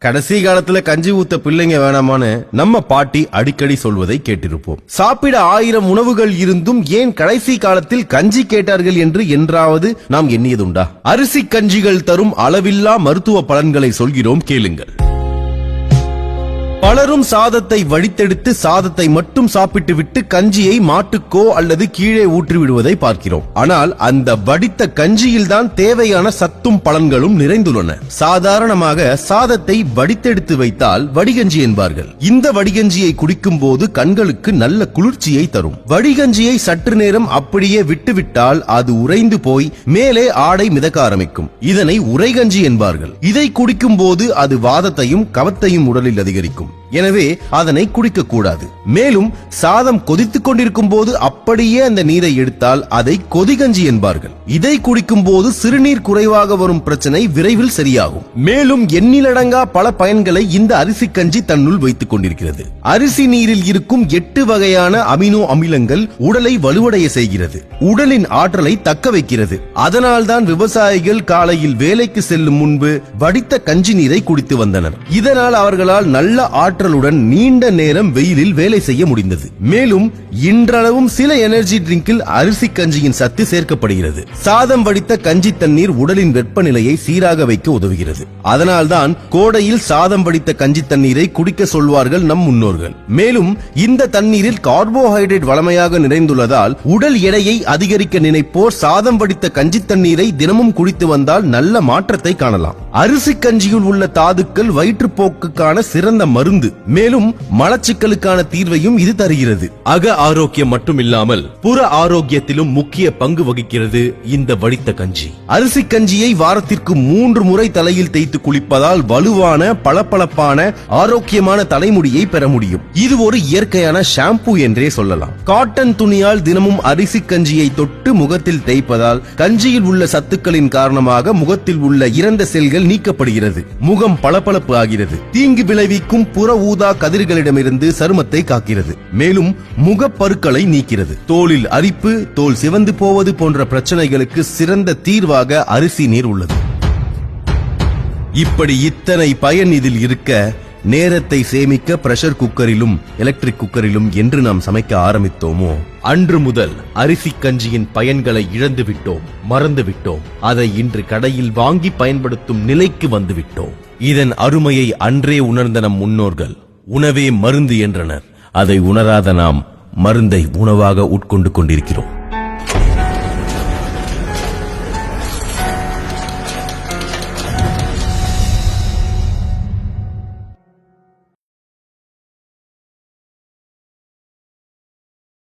கடைசி காலத்துல கஞ்சி ஊத்த பிள்ளைங்க வேணாமான்னு நம்ம பாட்டி அடிக்கடி சொல்வதை கேட்டிருப்போம். சாப்பிட 1000 உணவுகள் இருந்தும் ஏன் கடைசி காலத்தில் கஞ்சி கேட்டார்கள் என்று என்றாவது நாம் எண்ணியதுண்டா? அரிசி கஞ்சிகள் தரும் அளவில்லா மருத்துவ பலன்களை சொல்கிறோம், கேளுங்கள். பலரும் சாதத்தை வடித்தெடுத்து சாதத்தை மட்டும் சாப்பிட்டு விட்டு கஞ்சியை மாட்டுக்கோ அல்லது கீழே ஊற்றி விடுவதை பார்க்கிறோம். ஆனால் அந்த வடித்த கஞ்சியில்தான் தேவையான சத்தும் பலன்களும் நிறைந்துள்ளன. சாதாரணமாக சாதத்தை வடித்தெடுத்து வைத்தால் வடிகஞ்சி என்பார்கள். இந்த வடிகஞ்சியை குடிக்கும் போது கண்களுக்கு நல்ல குளிர்ச்சியை தரும். வடிகஞ்சியை சற்று நேரம் அப்படியே விட்டுவிட்டால் அது உறைந்து போய் மேலே ஆடை மிதக்க ஆரம்பிக்கும். இதனை உறைகஞ்சி என்பார்கள். இதை குடிக்கும் போது அது வாதத்தையும் கவத்தையும் உடலில் அதிகரிக்கும். எனவே அதனை குடிக்க கூடாது. மேலும் சாதம் கொதித்துக் கொண்டிருக்கும் போது அப்படியே அந்த நீரை எடுத்தால் அதை கொதிகஞ்சி என்பார்கள். இதை குடிக்கும் போது சிறுநீர் குறைவாக வரும் பிரச்சனை விரைவில் சரியாகும். மேலும் எண்ணிலடங்கா பல பயன்களை இந்த அரிசி கஞ்சி தன்னுள் வைத்துக் கொண்டிருக்கிறது. அரிசி நீரில் இருக்கும் 8 வகையான அமினோ அமிலங்கள் உடலை வலுவடைய செய்கிறது. உடலின் ஆற்றலை தக்க வைக்கிறது. அதனால்தான் விவசாயிகள் காலையில் வேலைக்கு செல்லும் முன்பு வடித்த கஞ்சி நீரை குடித்து வந்தனர். இதனால் அவர்களால் நல்ல ஆற்றலுடன் நீண்ட நேரம் வெயிலில் வேலை செய்ய முடிந்தது. மேலும் இன்றளவும் சில எனர்ஜி ட்ரிங்கில் அரிசி கஞ்சியின் சத்து சேர்க்கப்படுகிறது. சாதம் வடித்த கஞ்சி தண்ணீர் உடலின் வெப்பநிலையை சீராக வைக்க உதவுகிறது. அதனால்தான் கோடையில் சாதம் வடித்த கஞ்சி தண்ணீரை குடிக்க சொல்வார்கள் நம் முன்னோர்கள். மேலும் இந்த தண்ணீரில் கார்போஹைட்ரேட் வளமையாக நிறைந்துள்ளதால் உடல் எடையை அதிகரிக்க நினைப்போர் சாதம் வடித்த கஞ்சி தண்ணீரை தினமும் குடித்து வந்தால் நல்ல மாற்றத்தை காணலாம். அரிசி கஞ்சியில் உள்ள தாதுக்கள் வயிற்றுப்போக்குக்கான சிறந்த மருந்து. மேலும் மலச்சிக்கலுக்கான தீர்வையும் இது தருகிறது. அக ஆரோக்கியம் மட்டுமில்லாமல் புற ஆரோக்கியத்திலும் முக்கிய பங்கு வகிக்கிறது இந்த வடித்த கஞ்சி. அரிசி கஞ்சியை வாரத்திற்கு 3 முறை தலையில் தேய்த்து குளிப்பதால் வலுவான பளபளப்பான ஆரோக்கியமான தலைமுடியை பெற முடியும். இது ஒரு இயற்கையான ஷாம்பு என்றே சொல்லலாம். காட்டன் துணியால் தினமும் அரிசி கஞ்சியை தொட்டு முகத்தில் தேய்ப்பதால் கஞ்சியில் உள்ள சத்துக்களின் காரணமாக முகத்தில் உள்ள இறந்த செல்கள் நீக்கப்படுகிறது. முகம் பளபளப்பு ஆகிறது. தீங்கு விளைவிக்கும் புற ஊதா கதிர்களிடமிருந்து சருமத்தை காக்கிறது. மேலும் முகப்பருக்களை நீக்கிறது. தோலில் அரிப்பு, தோல் சிவந்து போவது போன்ற பிரச்சனைகளுக்கு சிறந்த தீர்வாக அரிசி நீர் உள்ளது. இப்படி இத்தனை பயன் இதில் இருக்க நேரத்தை சேமிக்க பிரஷர் குக்கரிலும் எலக்ட்ரிக் குக்கரிலும் என்று நாம் சமைக்க ஆரம்பித்தோமோ அன்று முதல் அரிசி கஞ்சியின் பயன்களை இழந்து விட்டோம், மறந்து விட்டோம். அதை இன்று கடையில் வாங்கி பயன்படுத்தும் நிலைக்கு வந்து விட்டோம். இதன் அருமையை அன்றே உணர்ந்த நம் முன்னோர்கள் உணவே மருந்து என்றனர். அதை உணராத நாம் மருந்தை உணவாக உட்கொண்டு கொண்டிருக்கிறோம்.